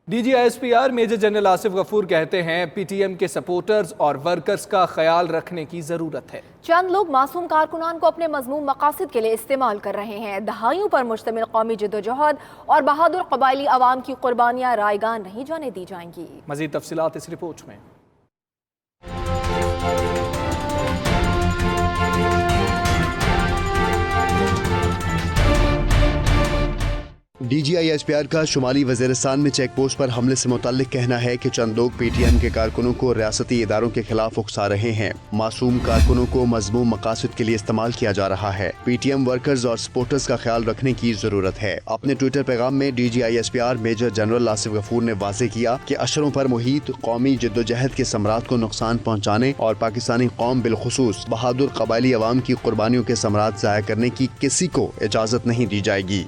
D G I S P R major general Asif Ghafoor کہتے ہیں P T M کے supporters اور ورکرز کا خیال رکھنے کی ضرورت ہے۔ چند لوگ معصوم کارکنان کو اپنے مذموم مقاصد کے لیے استعمال کر رہے ہیں۔ دہائیوں پر مشتمل قومی جدوجہد اور بہادر قبائلی عوام کی قربانیاں رائیگاں نہیں جانے دی جائیں گی۔ مزید تفصیلات اس رپورٹ میں۔ D G I S P R کا شمالی وزیرستان میں چیک پوسٹ پر حملے سے متعلق کہنا ہے کہ چند لوگ پی ٹی ایم کے کارکنوں کو ریاستی اداروں کے خلاف اکسا رہے ہیں۔ معصوم کارکنوں کو مذموم مقاصد کے لیے استعمال کیا جا رہا ہے۔ پی ٹی ایم ورکرز اور سپورٹرز کا خیال رکھنے کی ضرورت ہے۔ اپنے ٹویٹر پیغام میں D G I S P R major general Asif Ghafoor نے واضح کیا کہ اشروں پر محیط قومی جدوجہد کے ثمرات کو نقصان پہنچانے اور پاکستانی قوم بالخصوص بہادر قبائلی عوام کی قربانیوں کے ثمرات ضائع کرنے کی کسی کو اجازت نہیں دی جائے گی۔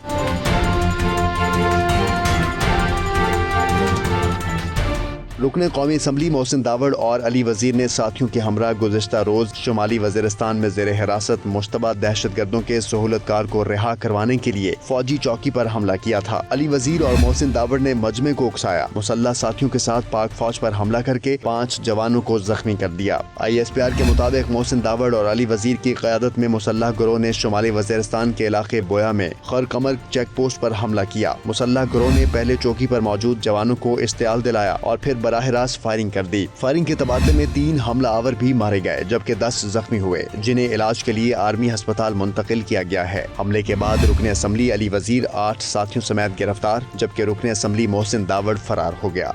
رکن قومی اسمبلی محسن داوڑ اور علی وزیر نے ساتھیوں کے ہمراہ گزشتہ روز شمالی وزیرستان میں زیر حراست مشتبہ دہشت گردوں کے سہولت کار کو رہا کروانے کے لیے فوجی چوکی پر حملہ کیا تھا۔ علی وزیر اور محسن داوڑ نے مجمع کو اکسایا، مسلح ساتھیوں کے ساتھ پاک فوج پر حملہ کر کے 5 جوانوں کو زخمی کر دیا۔ آئی ایس پی آر کے مطابق محسن داوڑ اور علی وزیر کی قیادت میں مسلح گروہ نے شمالی وزیرستان کے علاقے بویا میں خرقمر چیک پوسٹ پر حملہ کیا۔ مسلح گروہ نے پہلے چوکی پر موجود جوانوں کو اشتعال دلایا اور پھر براہ راست فائرنگ کر دی۔ فائرنگ کے تبادلے میں 3 حملہ آور بھی مارے گئے جبکہ 10 زخمی ہوئے، جنہیں علاج کے لیے آرمی ہسپتال منتقل کیا گیا ہے۔ حملے کے بعد رکن اسمبلی علی وزیر 8 ساتھیوں سمیت گرفتار، جبکہ رکن اسمبلی محسن داوڑ فرار ہو گیا۔